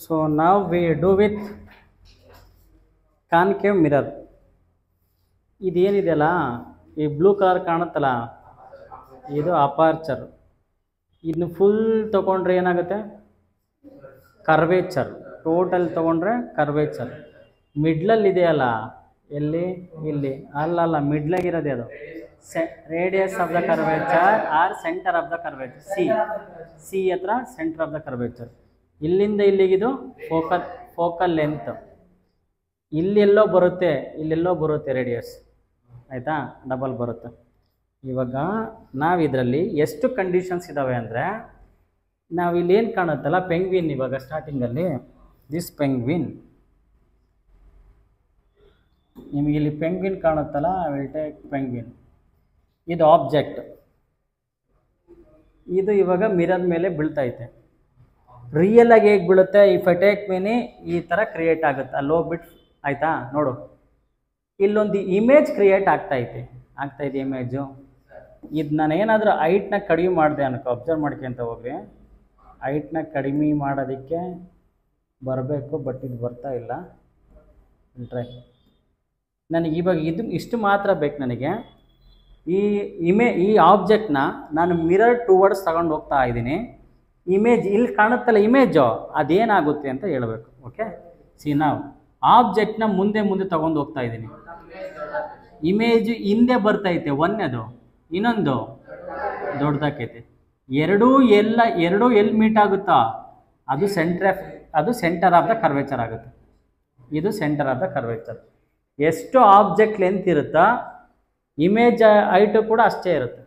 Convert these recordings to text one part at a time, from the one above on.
So now we do with concave mirror. ಇದೇನಿದೆಯಲ್ಲ ಈ blue colour ಕಾಣುತ್ತಲ್ಲ ಇದು aperture. ಇದನ್ನು full ತಗೊಂಡ್ರೆ ಏನಾಗುತ್ತೆ? ಕರ್ವೇಚರ್. ಟೋಟಲ್ ತಗೊಂಡ್ರೆ ಕರ್ವೇಚರ್. ಮಿಡ್ಲಲ್ಲಿ ಇದೆಯಲ್ಲ ಎಲ್ಲಿ? ಇಲ್ಲಿ ಅಲ್ಲ ಮಿಡ್ಲಾಗಿರೋದೆ ಅದು radius of the curvature or centre of the curvature. C ಹತ್ರ ಸೆಂಟರ್ ಆಫ್ ದ ಕರ್ವೇಚರ್. ಇಲ್ಲಿಂದ ಇಲ್ಲಿಗಿದು ಫೋಕಲ್ ಲೆಂತ್. ಇಲ್ಲೆಲ್ಲೋ ಬರುತ್ತೆ ರೇಡಿಯಸ್, ಆಯಿತಾ? ಡಬಲ್ ಬರುತ್ತೆ. ಇವಾಗ ನಾವು ಇದರಲ್ಲಿ ಎಷ್ಟು ಕಂಡೀಷನ್ಸ್ ಇದ್ದಾವೆ ಅಂದರೆ, ನಾವು ಇಲ್ಲೇನು ಕಾಣುತ್ತಲ್ಲ ಪೆಂಗ್ವಿನ್, ಇವಾಗ ಸ್ಟಾರ್ಟಿಂಗಲ್ಲಿ ದಿಸ್ ಪೆಂಗ್ವಿನ್, ನಿಮಗೆ ಇಲ್ಲಿ ಪೆಂಗ್ವಿನ್ ಕಾಣುತ್ತಲ್ಲ, ವಿಲ್ ಟೇಕ್ ಪೆಂಗ್ವಿನ್. ಇದು ಆಬ್ಜೆಕ್ಟ್, ಇದು ಇವಾಗ ಮಿರರ್ ಮೇಲೆ ಬೀಳ್ತೈತೆ. ರಿಯಲ್ ಆಗಿ ಹೇಗೆ ಬೀಳುತ್ತೆ? ಇಫ್ ಐ ಟೇಕ್ ಮಿನಿ ಈ ಥರ ಕ್ರಿಯೇಟ್ ಆಗುತ್ತೆ. ಅಲ್ಲಿ ಹೋಗ್ಬಿಟ್ಟು ಆಯಿತಾ ನೋಡು, ಇಲ್ಲೊಂದು ಇಮೇಜ್ ಕ್ರಿಯೇಟ್ ಆಗ್ತಾಯಿದೆ ಇಮೇಜು. ಇದು ನಾನು ಏನಾದರೂ ಹೈಟ್ನ ಕಡಿಮೆ ಮಾಡಿದೆ ಅನ್ಕೋ, ಅಬ್ಸರ್ವ್ ಮಾಡ್ಕೊಂತ ಹೋಗ್ರಿ. ಹೈಟ್ನ ಕಡಿಮೆ ಮಾಡೋದಕ್ಕೆ ಬರಬೇಕು, ಬಟ್ ಇದು ಬರ್ತಾ ಇಲ್ಲ. ಟ್ರೈ. ನನಗೆ ಇವಾಗ ಇಷ್ಟು ಮಾತ್ರ ಬೇಕು. ನನಗೆ ಈ ಆಬ್ಜೆಕ್ಟ್ನ ನಾನು ಮಿರರ್ ಟುವರ್ಡ್ಸ್ ತಗೊಂಡು ಹೋಗ್ತಾ ಇದ್ದೀನಿ. ಇಮೇಜ್ ಇಲ್ಲಿ ಕಾಣುತ್ತಲ್ಲ ಇಮೇಜು, ಅದೇನಾಗುತ್ತೆ ಅಂತ ಹೇಳಬೇಕು. ಓಕೆ, ಸಿ ನಾವು ಆಬ್ಜೆಕ್ಟ್ನ ಮುಂದೆ ತಗೊಂಡು ಹೋಗ್ತಾ ಇದ್ದೀನಿ. ಇಮೇಜ್ ಹಿಂದೆ ಬರ್ತೈತೆ ಒಂದೇದು, ಇನ್ನೊಂದು ದೊಡ್ಡದಾಕೈತೆ. ಎರಡೂ ಎಲ್ಲಿ ಮೀಟ್ ಆಗುತ್ತಾ ಅದು ಸೆಂಟರ್ ಆಫ್ ದ ಕರ್ವೇಚರ್ ಆಗುತ್ತೆ. ಇದು ಸೆಂಟರ್ ಆಫ್ ದ ಕರ್ವೇಚರ್. ಎಷ್ಟು ಆಬ್ಜೆಕ್ಟ್ ಲೆಂತ್ ಇರುತ್ತಾ ಇಮೇಜ್ ಹೈಟು ಕೂಡ ಅಷ್ಟೇ ಇರುತ್ತೆ.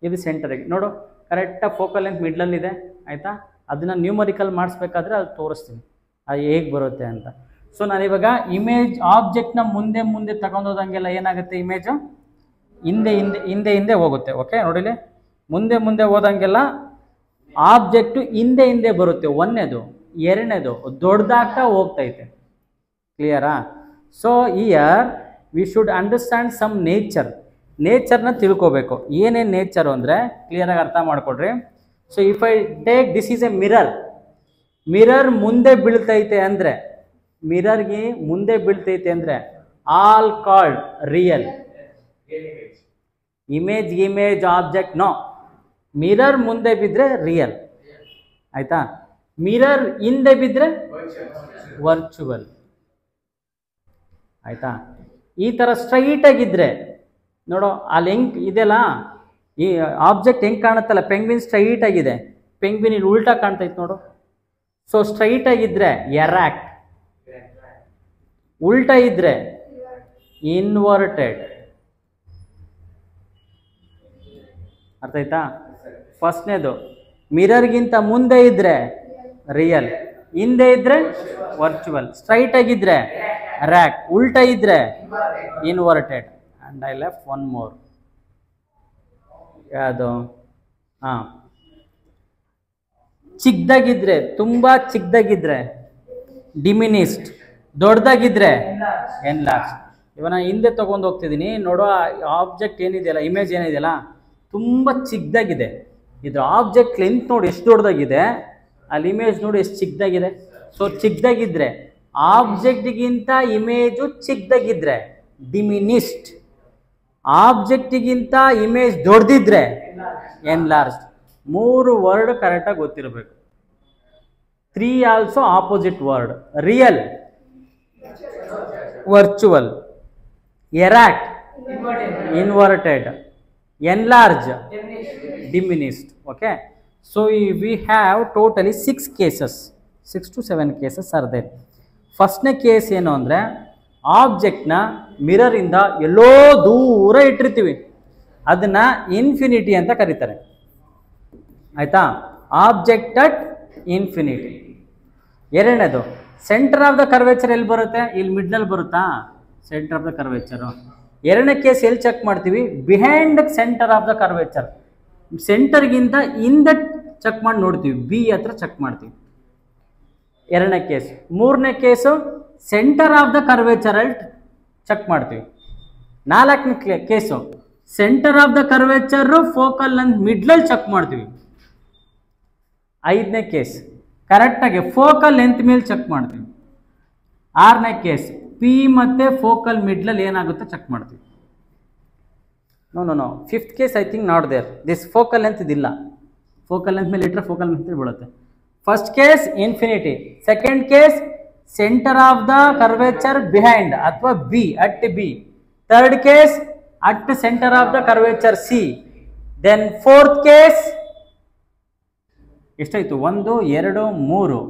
ಇದು ಸೆಂಟರಿಗೆ ನೋಡು, ಕರೆಕ್ಟಾಗಿ ಫೋಕಲ್ ಲೆಂತ್ ಮಿಡ್ಲಲ್ಲಿದೆ, ಆಯಿತಾ? ಅದನ್ನು ನ್ಯೂಮರಿಕಲ್ ಮಾಡಿಸ್ಬೇಕಾದ್ರೆ ಅದು ತೋರಿಸ್ತೀನಿ ಅದು ಹೇಗೆ ಬರುತ್ತೆ ಅಂತ. ಸೊ ನಾನಿವಾಗ ಇಮೇಜ್ ಆಬ್ಜೆಕ್ಟ್ನ ಮುಂದೆ ತಗೊಂಡೋದಂಗೆಲ್ಲ ಏನಾಗುತ್ತೆ, ಇಮೇಜು ಹಿಂದೆ ಹೋಗುತ್ತೆ. ಓಕೆ ನೋಡಿಲಿ, ಮುಂದೆ ಹೋದಂಗೆಲ್ಲ ಆಬ್ಜೆಕ್ಟು ಹಿಂದೆ ಬರುತ್ತೆ. ಒಂದನೇದು, ಎರಡನೇದು ದೊಡ್ಡದಾಗ್ತಾ ಹೋಗ್ತೈತೆ. ಕ್ಲಿಯರಾ? So here we should understand some ನೇಚರ್ನ ತಿಳ್ಕೋಬೇಕು. ಏನೇನು ನೇಚರು ಅಂದರೆ ಕ್ಲಿಯರಾಗಿ ಅರ್ಥ ಮಾಡ್ಕೊಡ್ರಿ. So if I take this is a mirror ಮುಂದೆ ಬೀಳ್ತೈತೆ ಅಂದರೆ, ಮಿರರ್ಗೆ ಮುಂದೆ ಬೀಳ್ತೈತೆ ಅಂದರೆ all called real. Image object no. Mirror ಮುಂದೆ ಬಿದ್ದರೆ ರಿಯಲ್, ಆಯಿತಾ? ಮಿರರ್ ಹಿಂದೆ ಬಿದ್ದರೆ ವರ್ಚುವಲ್, ಆಯಿತಾ? ಈ ಥರ ಸ್ಟ್ರೈಟಾಗಿದ್ದರೆ ನೋಡೋ, ಅಲ್ಲಿ ಹೆಂಗೆ ಇದೆಯಲ್ಲ ಈ ಆಬ್ಜೆಕ್ಟ್ ಹೆಂಗೆ ಕಾಣುತ್ತಲ್ಲ, ಪೆಂಗ್ವಿನ್ ಸ್ಟ್ರೈಟ್ ಆಗಿದೆ, ಪೆಂಗ್ವಿನ್ ಇಲ್ಲಿ ಉಲ್ಟಾ ಕಾಣ್ತೈತೆ ನೋಡು. ಸೊ ಸ್ಟ್ರೈಟ್ ಆಗಿದ್ರೆ ಎರಾಕ್ಟ್, ಉಲ್ಟಾ ಇದ್ರೆ ಇನ್ವರ್ಟೆಡ್. ಅರ್ಥ ಆಯ್ತಾ? ಫಸ್ಟ್ನೇದು ಮಿರರ್ಗಿಂತ ಮುಂದೆ ಇದ್ರೆ ರಿಯಲ್, ಹಿಂದೆ ಇದ್ರೆ ವರ್ಚುವಲ್, ಸ್ಟ್ರೈಟ್ ಆಗಿದ್ರೆ ರ್ಯಾಕ್, ಉಲ್ಟಾ ಇದ್ರೆ inverted. And I left one more. ಯಾವುದು? ಚಿಕ್ಕದಾಗಿದ್ರೆ, ತುಂಬ ಚಿಕ್ಕದಾಗಿದ್ರೆ ಡಿಮಿನಿಸ್ಟ್, ದೊಡ್ಡದಾಗಿದ್ರೆ ಎನ್ಲಾರ್ಜ್. ಇವಾಗ ನಾನು ಹಿಂದೆ ತೊಗೊಂಡು ಹೋಗ್ತಿದ್ದೀನಿ ನೋಡೋ, ಆಬ್ಜೆಕ್ಟ್ ಏನಿದೆಯಲ್ಲ, ಇಮೇಜ್ ಏನಿದೆಯಲ್ಲ ತುಂಬ ಚಿಕ್ಕದಾಗಿದೆ. ಇದ್ರ ಆಬ್ಜೆಕ್ಟ್ ಲೆಂತ್ ನೋಡಿ ಎಷ್ಟು ದೊಡ್ಡದಾಗಿದೆ, ಅಲ್ಲಿ ಇಮೇಜ್ ನೋಡಿ ಎಷ್ಟು ಚಿಕ್ಕದಾಗಿದೆ. ಸೊ ಚಿಕ್ಕದಾಗಿದ್ರೆ ಆಬ್ಜೆಕ್ಟ್ಗಿಂತ ಇಮೇಜು ಚಿಕ್ಕದಾಗಿದ್ರೆ ಡಿಮಿನಿಸ್ಟ್, ಆಬ್ಜೆಕ್ಟಿಗಿಂತ ಇಮೇಜ್ ದೊಡ್ಡದಿದ್ರೆ ಎನ್ಲಾರ್ಜ್. 3 ವರ್ಡ್ ಕರೆಕ್ಟಾಗಿ ಗೊತ್ತಿರಬೇಕು. 3 also opposite word. Real, virtual, erect, inverted, enlarge, diminished. Okay, so we have totally 6 cases, 6 to 7 cases are there. ಫಸ್ಟ್ನೇ ಕೇಸ್ ಏನು ಅಂದರೆ, ಆಬ್ಜೆಕ್ಟ್ನ ಮಿರರಿಂದ ಎಲ್ಲೋ ದೂರ ಇಟ್ಟಿರ್ತೀವಿ, ಅದನ್ನು ಇನ್ಫಿನಿಟಿ ಅಂತ ಕರೀತಾರೆ, ಆಯಿತಾ? Object at infinity. ಎರಡನೇದು ಸೆಂಟರ್ ಆಫ್ ದ ಕರ್ವೇಚರ್ ಎಲ್ಲಿ ಬರುತ್ತೆ? ಇಲ್ಲಿ ಮಿಡ್ಲಲ್ಲಿ ಬರುತ್ತಾ ಸೆಂಟರ್ ಆಫ್ ದ ಕರ್ವೇಚರು. ಎರಡನೇ ಕೇಸ್ ಎಲ್ಲಿ ಚೆಕ್ ಮಾಡ್ತೀವಿ? Behind centre of the curvature, ಸೆಂಟರ್ಗಿಂತ ಹಿಂದೆ ಚೆಕ್ ಮಾಡಿ ನೋಡ್ತೀವಿ, ಬಿ ಹತ್ರ ಚೆಕ್ ಮಾಡ್ತೀವಿ. ಎರಡನೇ ಕೇಸ್. ಮೂರನೇ ಕೇಸು ಸೆಂಟರ್ ಆಫ್ ದ ಕರ್ವೇಚರಲ್ಲಿ ಚೆಕ್ ಮಾಡ್ತೀವಿ. ನಾಲ್ಕನೇ case centre of the curvature focal length ಮಿಡ್ಲಲ್ಲಿ ಚೆಕ್ ಮಾಡ್ತೀವಿ. ಐದನೇ ಕೇಸ್ ಕರೆಕ್ಟಾಗಿ ಫೋಕಲ್ ಲೆಂತ್ ಮೇಲೆ ಚೆಕ್ ಮಾಡ್ತೀವಿ. 6ನೇ ಕೇಸ್ ಪಿ ಮತ್ತು ಫೋಕಲ್ ಮಿಡ್ಲಲ್ಲಿ ಏನಾಗುತ್ತೆ ಚೆಕ್ ಮಾಡ್ತೀವಿ. No 5th case I think not there. This focal length ಇದಿಲ್ಲ. ಫೋಕಲ್ ಲೆಂತ್ ಮೇಲೆ ಇಟ್ಟರೆ ಫೋಕಲ್ ಲೆಂತ್ ಬೀಳುತ್ತೆ. First case infinity. Second case centre of the curvature behind ಅಥವಾ B at B. Third case at centre of the curvature C. Then fourth case ಎಷ್ಟಾಯಿತು? 1 2 3.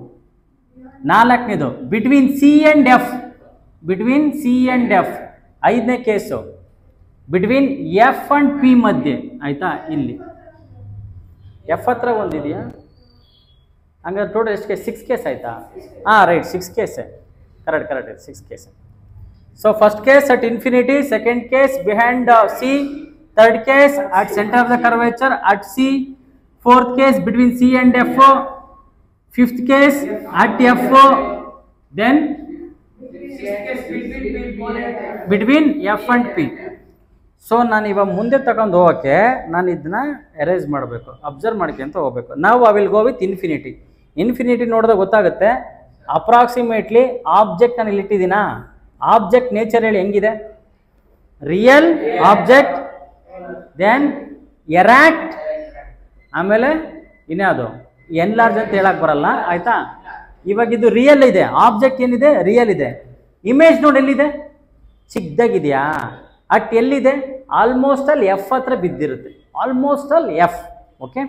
4ನೇದು between C and F. Between C and F. 5ನೇ case between F and P ಮಧ್ಯೆ. ಆಯಿತಾ? ಇಲ್ಲಿ F ಹತ್ರ ಒಂದಿದೆಯಾ? ಹಂಗಾದ್ರೆ total ಎಷ್ಟು ಕೇಸ್? 6 ಕೇಸ್ ಆಯಿತಾ? ಹಾಂ ರೈಟ್, 6 ಕೇಸೆ. ಕರೆಕ್ಟ್ ಇದೆ, 6 case. So first case at infinity, second case behind C, third case at centre of the curvature at C, fourth case between C and F, fifth case at F, then between F and P. So ನಾನು ಇವಾಗ ಮುಂದೆ ತಗೊಂಡು ಹೋಗೋಕ್ಕೆ ನಾನು ಇದನ್ನ erase ಮಾಡಬೇಕು, observe ಮಾಡ್ಕೊಂತ ಹೋಗ್ಬೇಕು. ನಾವು I will go with infinity. Infinity ನೋಡಿದಾಗ ಗೊತ್ತಾಗುತ್ತೆ ಅಪ್ರಾಕ್ಸಿಮೇಟ್ಲಿ ಆಬ್ಜೆಕ್ಟ್ ನಾನು ಇಲ್ಲಿ ಇಟ್ಟಿದ್ದೀನಾ. ಆಬ್ಜೆಕ್ಟ್ ನೇಚರ್ ಹೇಳಿ ಹೆಂಗಿದೆ? ರಿಯಲ್ ಆಬ್ಜೆಕ್ಟ್, ದೆನ್ ಎರಾಕ್ಟ್, ಆಮೇಲೆ ಇನ್ಯಾವುದು ಎನ್ಲಾರ್ಜ್ ಅಂತ ಹೇಳಕ್ ಬರಲ್ಲ. ಆಯ್ತಾ? ಇವಾಗ ಇದು ರಿಯಲ್ ಇದೆ, ಆಬ್ಜೆಕ್ಟ್ ಏನಿದೆ? ರಿಯಲ್ ಇದೆ. ಇಮೇಜ್ ನೋಡಿ ಎಲ್ಲಿದೆ? ಚಿಕ್ಕದಾಗಿದೆಯಾ? ಅಟ್ ಎಲ್ಲಿದೆ? ಆಲ್ಮೋಸ್ಟ್ ಅಲ್ಲಿ ಎಫ್ ಹತ್ರ ಬಿದ್ದಿರುತ್ತೆ. ಆಲ್ಮೋಸ್ಟ್ ಅಲ್ಲಿ ಎಫ್. ಓಕೆ,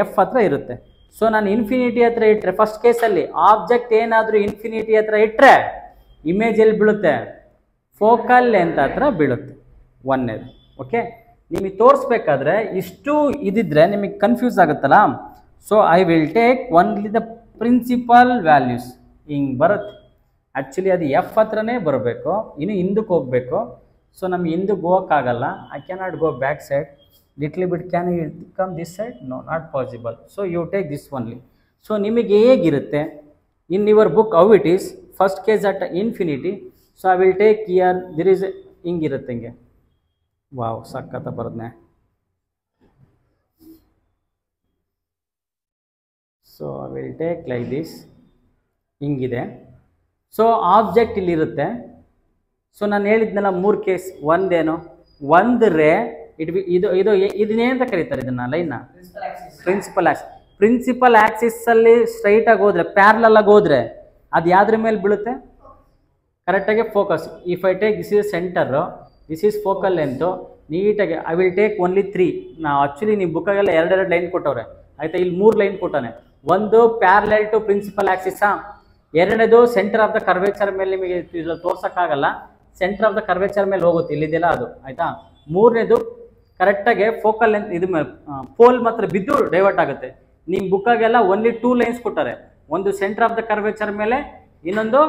ಎಫ್ ಹತ್ರ ಇರುತ್ತೆ. ಸೊ ನಾನು ಇನ್ಫಿನಿಟಿ ಹತ್ರ ಇಟ್ಟರೆ, ಫಸ್ಟ್ ಕೇಸಲ್ಲಿ ಆಬ್ಜೆಕ್ಟ್ ಏನಾದರೂ ಇನ್ಫಿನಿಟಿ ಹತ್ರ ಇಟ್ಟರೆ ಇಮೇಜ್ ಎಲ್ಲಿ ಬೀಳುತ್ತೆ? ಫೋಕಲ್ ಲೆಂತ್ ಹತ್ರ ಬೀಳುತ್ತೆ. ಒಂದನೇದು. ಓಕೆ, ನಿಮಗೆ ತೋರಿಸ್ಬೇಕಾದ್ರೆ ಇಷ್ಟು ಇದಿದ್ರೆ ನಿಮಗೆ ಕನ್ಫ್ಯೂಸ್ ಆಗುತ್ತಲ್ಲ. So I will take only the principal values. ಹಿಂಗೆ ಬರುತ್ತೆ. ಆ್ಯಕ್ಚುಲಿ ಅದು ಎಫ್ ಹತ್ರನೇ ಬರಬೇಕು, ಇನ್ನು ಹಿಂದಕ್ಕೆ ಹೋಗಬೇಕು. ಸೊ ನಮ್ಗೆ ಹಿಂದಕ್ಕೆ ಹೋಗೋಕ್ಕಾಗಲ್ಲ. I cannot go back side. Little bit can you come this side? No, not possible. So you take this only. So ನಿಮಗೆ ಹೇಗಿರುತ್ತೆ in your book how it is? First case at infinity. So I will take here there is ಹಿಂಗಿರುತ್ತೆ. ಹಿಂಗೆ wow, ಸಕ್ಕತ್ತ ಬರೋದನ್ನೇ. So I will take like this. ಹಿಂಗಿದೆ. So object ಇಲ್ಲಿರುತ್ತೆ. So ನಾನು ಹೇಳಿದ್ನಲ್ಲ 3 ಕೇಸ್. ಒಂದೇನು? ಒಂದು ರೇ ಇದನ್ನೇನಂತ ಕರೀತಾರೆ? ಇದನ್ನು ಲೈನ್ನ ಪ್ರಿನ್ಸಿಪಲ್ ಆಕ್ಸಿಸ್. ಪ್ರಿನ್ಸಿಪಲ್ ಆಕ್ಸಿಸಲ್ಲಿ ಸ್ಟ್ರೈಟಾಗಿ ಹೋದರೆ, ಪ್ಯಾರಲಲ್ ಆಗಿ ಹೋದರೆ ಅದು ಯಾವ್ದ್ರ ಮೇಲೆ ಬೀಳುತ್ತೆ? ಕರೆಕ್ಟಾಗಿ focus. If I take this is centre, this is focal length. ನೀಟಾಗಿ ಐ ವಿಲ್ ಟೇಕ್ ಓನ್ಲಿ 3. ನಾವು ಆ್ಯಕ್ಚುಲಿ ನಿಮ್ಮ ಬುಕ್ಕಾಗೆಲ್ಲ 2 ಲೈನ್ ಕೊಟ್ಟವ್ರೆ. ಆಯಿತಾ? ಇಲ್ಲಿ 3 ಲೈನ್ ಕೊಟ್ಟಾನೆ. ಒಂದು ಪ್ಯಾರಲಲ್ ಟು ಪ್ರಿನ್ಸಿಪಲ್ ಆಕ್ಸಿಸಾ, ಎರಡನೇದು ಸೆಂಟರ್ ಆಫ್ ದ ಕರ್ವೇಚರ್ ಮೇಲೆ. ನಿಮಗೆ ಇದು ತೋರ್ಸೋಕ್ಕಾಗಲ್ಲ, ಸೆಂಟರ್ ಆಫ್ ದ ಕರ್ವೇಚರ್ ಮೇಲೆ ಹೋಗುತ್ತೆ, ಇಲ್ಲಿದೆಯಲ್ಲ ಅದು. ಆಯಿತಾ? ಮೂರನೇದು ಕರೆಕ್ಟಾಗಿ ಫೋಕಲ್ ಲೆಂತ್ ಇದು ಪೋಲ್ ಮಾತ್ರ ಬಿದ್ದು ಡೈವರ್ಟ್ ಆಗುತ್ತೆ. ನಿಮ್ಮ ಬುಕ್ಕಾಗೆಲ್ಲ ಓನ್ಲಿ 2 ಲೈನ್ಸ್ ಕೊಟ್ಟಾರೆ. ಒಂದು ಸೆಂಟರ್ ಆಫ್ ದ ಕರ್ವೇಚರ್ ಮೇಲೆ, ಇನ್ನೊಂದು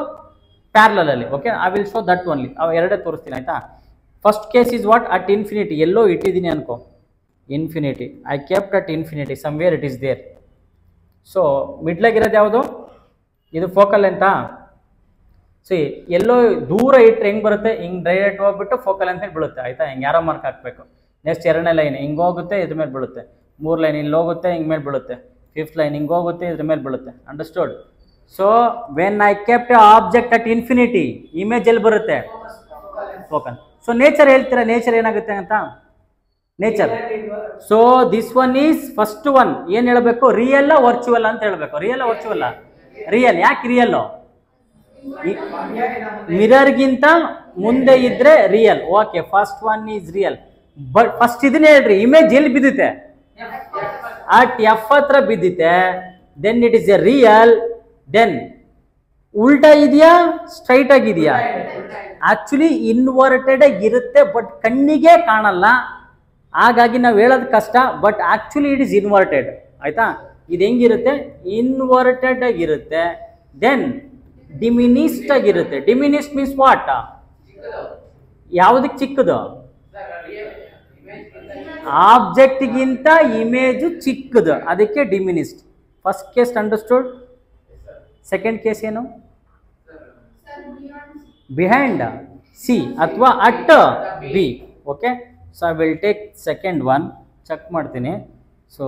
ಪ್ಯಾರಲಲ್ ಅಲ್ಲಿ. Okay, I will show that only. ಅವು ಎರಡೇ ತೋರಿಸ್ತೀನಿ. ಆಯಿತಾ? First case is what? At infinity. ಎಲ್ಲೋ ಇಟ್ಟಿದ್ದೀನಿ ಅನ್ಕೋ. Infinity I kept at infinity, somewhere it is there. So ಮಿಡ್ಲಾಗಿರೋದು ಯಾವುದು? ಇದು ಫೋಕಲ್ ಲೆಂತಾ? ಸಿ ಎಲ್ಲೋ ದೂರ ಇಟ್ಟರೆ ಹೆಂಗೆ ಬರುತ್ತೆ? ಹಿಂಗೆ ಡೈರೆಕ್ಟ್ ಹೋಗ್ಬಿಟ್ಟು ಫೋಕಲ್ ಲೆಂತ್ ಮೇಲೆ ಬೀಳುತ್ತೆ. ಆಯಿತಾ? ಹಿಂಗೆ ಯಾರೋ ಮಾರ್ಕ್ ಹಾಕಬೇಕು. ನೆಕ್ಸ್ಟ್ 2ನೇ ಲೈನ್ ಹಿಂಗೆ ಹೋಗುತ್ತೆ, ಇದ್ರ ಮೇಲೆ ಬೀಳುತ್ತೆ. 3 ಲೈನ್ ಇಲ್ಲಿ ಹೋಗುತ್ತೆ, ಹಿಂಗೆ ಮೇಲೆ ಬೀಳುತ್ತೆ. 5th ಲೈನ್ ಹಿಂಗೆ ಹೋಗುತ್ತೆ, ಇದ್ರ ಮೇಲೆ ಬೀಳುತ್ತೆ. Understood? So when I kept object at infinity, image ಎಲ್ಲಿ ಬರುತ್ತೆ? ಫೋಕಲ್. ಸೊ ನೇಚರ್ ಹೇಳ್ತೀರಾ, ನೇಚರ್ ಏನಾಗುತ್ತೆ ಅಂತ? Nature. So this one is first one. ಏನು ಹೇಳಬೇಕು? ರಿಯಲ್ ವರ್ಚುವಲ್ ಅಂತ ಹೇಳಬೇಕು. Real virtual? ರಿಯಲ್. ಯಾಕೆ ರಿಯಲ್? ಮಿರರ್ಗಿಂತ ಮುಂದೆ ಇದ್ರೆ real. Okay, first one is real. But first ಇದನ್ನ ಹೇಳ್ರಿ, ಇಮೇಜ್ ಎಲ್ಲಿ ಬಿದ್ದಿತ್ತೆ? ಅಟ್ ಎಫ್ ಹತ್ರ ಬಿದ್ದಿತ್ತೆ. Then it is a real. Then ಉಲ್ಟಾ ಇದೆಯಾ ಸ್ಟ್ರೈಟ್ ಆಗಿದೆಯಾ? ಆಕ್ಚುಲಿ ಇನ್ವರ್ಟೆಡ್ ಆಗಿರುತ್ತೆ, ಬಟ್ ಕಣ್ಣಿಗೆ ಕಾಣಲ್ಲ. ಹಾಗಾಗಿ ನಾವು ಹೇಳೋದು ಕಷ್ಟ, but actually it is inverted. ಆಯ್ತಾ? ಇದು ಹೆಂಗಿರುತ್ತೆ? ಇನ್ವರ್ಟೆಡ್ ಆಗಿರುತ್ತೆ. ದೆನ್ ಡಿಮಿನಿಸ್ಟ್ ಆಗಿರುತ್ತೆ. Diminished means what? ಯಾವುದಕ್ಕೆ ಚಿಕ್ಕದು? ಆಬ್ಜೆಕ್ಟ್ಗಿಂತ ಇಮೇಜು ಚಿಕ್ಕದು, ಅದಕ್ಕೆ diminished. First case understood? Second case ಏನು? ಬಿಹೈಂಡ್ ಸಿ ಅಥವಾ at B. Okay, so I will take second one. Check ಮಾಡ್ತೀನಿ. ಸೊ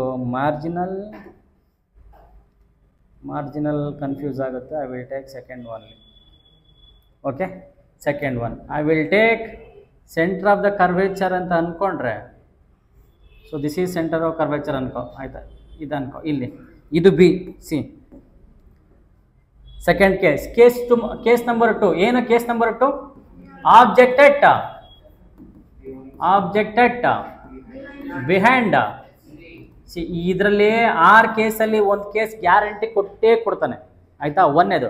ಮಾರ್ಜಿನಲ್ ಕನ್ಫ್ಯೂಸ್ ಆಗುತ್ತೆ. I will take second only. Okay, second one I will take centre of the curvature ಅಂತ ಅಂದ್ಕೊಂಡ್ರೆ, so this is centre of curvature ಅನ್ಕೋ, ಆಯ್ತಾ? ಇದು ಅನ್ಕೋ, ಇಲ್ಲಿ ಇದು B. C second case number 2. ಏನು case number 2? Object behind. C ಇದರಲ್ಲಿ 6 ಕೇಸಲ್ಲಿ ಒಂದು ಕೇಸ್ ಗ್ಯಾರಂಟಿ ಕೊಟ್ಟೇ ಕೊಡ್ತಾನೆ, ಆಯ್ತಾ? ಒಂದೇದು.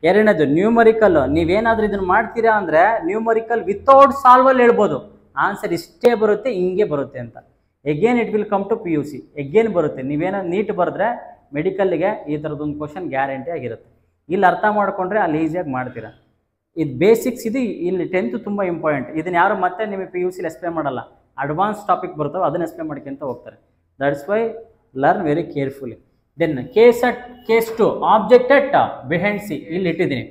ಎರಡನೇದು ನ್ಯೂಮರಿಕಲ್. ನೀವೇನಾದ್ರೂ ಇದನ್ನ ಮಾಡ್ತೀರಾ ಅಂದ್ರೆ ನ್ಯೂಮರಿಕಲ್ ವಿತೌಟ್ ಸಾಲ್ವಲ್ಲಿ ಹೇಳ್ಬೋದು, ಆನ್ಸರ್ ಇಷ್ಟೇ ಬರುತ್ತೆ, ಹಿಂಗೆ ಬರುತ್ತೆ ಅಂತ. Again it will come to PUC, again ಬರುತ್ತೆ. ನೀವೇನೋ ನೀಟ್ ಬರೆದ್ರೆ ಮೆಡಿಕಲ್ಗೆ ಈ ಥರದೊಂದು ಕ್ವಶನ್ ಗ್ಯಾರಂಟಿ ಆಗಿರುತ್ತೆ. ಇಲ್ಲಿ ಅರ್ಥ ಮಾಡ್ಕೊಂಡ್ರೆ ಅಲ್ಲಿ ಈಸಿಯಾಗಿ ಮಾಡ್ತೀರಾ. ಇದು ಬೇಸಿಕ್ಸ್, ಇದು ಇಲ್ಲಿ 10th ತುಂಬ ಇಂಪಾರ್ಟೆಂಟ್. ಇದನ್ನ ಯಾರು ಮತ್ತೆ ನಿಮಗೆ PUCಲಿ ಎಕ್ಸ್ಪ್ಲೇನ್ ಮಾಡಲ್ಲ, ಅಡ್ವಾನ್ಸ್ ಟಾಪಿಕ್ ಬರ್ತವೆ, ಅದನ್ನ ಎಕ್ಸ್ಪ್ಲೇನ್ ಮಾಡ್ಕೊಂತ ಹೋಗ್ತಾರೆ. That's why learn very carefully. Then case 2 object at behind. C ಇಲ್ಲಿ ಇಟ್ಟಿದ್ದೀನಿ.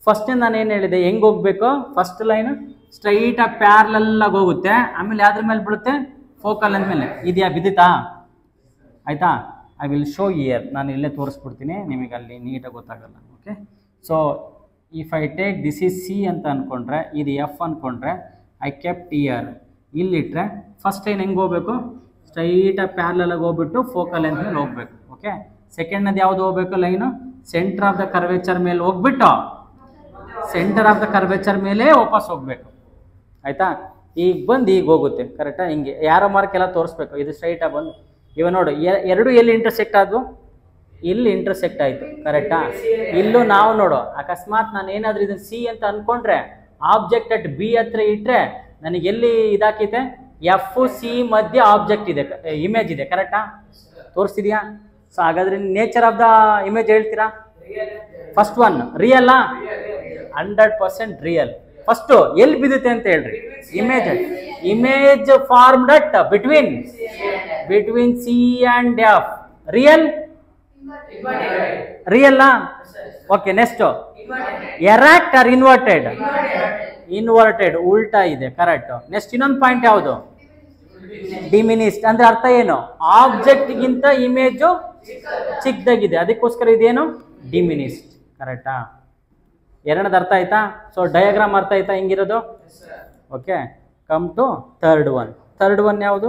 ಫಸ್ಟ್ ನಾನು ಏನು ಹೇಳಿದೆ, ಹೆಂಗೆ ಹೋಗ್ಬೇಕು? ಫಸ್ಟ್ ಲೈನ್ ಸ್ಟ್ರೈಟಾಗಿ ಪ್ಯಾರಲಲ್ ಆಗಿ ಹೋಗುತ್ತೆ, ಆಮೇಲೆ ಯಾವ್ದ್ರ ಮೇಲೆ ಬೀಳುತ್ತೆ? ಫೋಕಲ್ ಅಂದಮೇಲೆ. ಇದೆಯಾ? ಬಿದ್ದಿತಾ? ಆಯ್ತಾ? I will show here. ನಾನು ಇಲ್ಲೇ ತೋರಿಸ್ಬಿಡ್ತೀನಿ, ನಿಮಗೆ ಅಲ್ಲಿ ನೀಟಾಗಿ ಗೊತ್ತಾಗಲ್ಲ. Okay, so if I take this is C ಅಂತ ಅಂದ್ಕೊಂಡ್ರೆ, ಇದು ಎಫ್ ಅಂದ್ಕೊಂಡ್ರೆ, ಐ ಕೆಪ್ಟ್ ಇಯರ್. ಇಲ್ಲಿಟ್ರೆ ಫಸ್ಟ್ ಲೈನ್ ಹೆಂಗೆ ಹೋಗ್ಬೇಕು? ಸ್ಟ್ರೈಟಾಗಿ ಪ್ಯಾರಲಲ್ ಹೋಗ್ಬಿಟ್ಟು ಫೋಕಲ್ ಲೆಂತ್ ಮೇಲೆ ಹೋಗ್ಬೇಕು. ಓಕೆ, ಸೆಕೆಂಡ್ನದು ಯಾವುದು ಹೋಗ್ಬೇಕು? Line centre of the curvature ಮೇಲೆ ಹೋಗ್ಬಿಟ್ಟು ಸೆಂಟರ್ ಆಫ್ ದ ಕರ್ವೇಚರ್ ಮೇಲೆ ವಾಪಸ್ ಹೋಗ್ಬೇಕು, ಆಯ್ತಾ? ಈಗ ಬಂದು ಈಗ ಹೋಗುತ್ತೆ, ಕರೆಕ್ಟಾ? ಹಿಂಗೆ ಯಾರೋ ಮಾರ್ಕ್ ಎಲ್ಲ ತೋರಿಸ್ಬೇಕು. ಇದು ಸ್ಟ್ರೈಟಾಗಿ ಬಂದು ಇವಾಗ ನೋಡು, ಎರಡು ಎಲ್ಲಿ ಇಂಟರ್ಸೆಕ್ಟ್ ಆದವು? ಇಲ್ಲಿ ಇಂಟರ್ಸೆಕ್ಟ್ ಆಯಿತು, ಕರೆಕ್ಟಾ? ಇಲ್ಲೂ ನಾವು ನೋಡು, ಅಕಸ್ಮಾತ್ ನಾನು ಏನಾದರೂ ಇದನ್ನು ಸಿ ಅಂತ ಅಂದ್ಕೊಂಡ್ರೆ ಆಬ್ಜೆಕ್ಟ್ ಅಟ್ ಬಿ ಹತ್ರ ಇಟ್ಟರೆ ನನಗೆ ಎಲ್ಲಿ ಇದಾಕೈತೆ? ಎಫ್ ಸಿ ಮಧ್ಯೆ ಆಬ್ಜೆಕ್ಟ್ ಇದೆ, ಇಮೇಜ್ ಇದೆ, ಕರೆಕ್ಟಾ? ತೋರಿಸ್ತಿದ್ಯಾ? ಸೊ ಹಾಗಾದ್ರೆ ನೇಚರ್ ಆಫ್ ದ ಇಮೇಜ್ ಹೇಳ್ತೀರಾ? ಫಸ್ಟ್ ಒನ್ ರಿಯಲ್ಲಾ? 100% ರಿಯಲ್. ಫಸ್ಟು ಎಲ್ಲಿ ಬಿದ್ದುತ್ತೆ ಅಂತ ಹೇಳ್ರಿ? Image formed at between C and F. Real? ರಿಯಲ್ಲಾ? Okay, next erect or inverted? Inverted, ಉಲ್ಟಾ ಇದೆ, ಕರೆಕ್ಟ್. ನೆಕ್ಸ್ಟ್ ಇನ್ನೊಂದು ಪಾಯಿಂಟ್ ಯಾವುದು? ಡಿಮಿನಿಸ್ಡ್. ಅಂದ್ರೆ ಅರ್ಥ ಏನು? ಆಬ್ಜೆಕ್ಟ್ಗಿಂತ ಇಮೇಜು ಚಿಕ್ಕದಾಗಿದೆ, ಅದಕ್ಕೋಸ್ಕರ ಇದೇನು? ಡಿಮಿನಿಸ್ಡ್, ಕರೆಕ್ಟಾ? ಎರಡನೇದು ಅರ್ಥ ಆಯ್ತಾ? ಸೊ ಡಯಾಗ್ರಾಮ್ ಅರ್ಥ ಆಯ್ತಾ ಹಿಂಗಿರೋದು? Okay, come to third one. Third one ಯಾವುದು?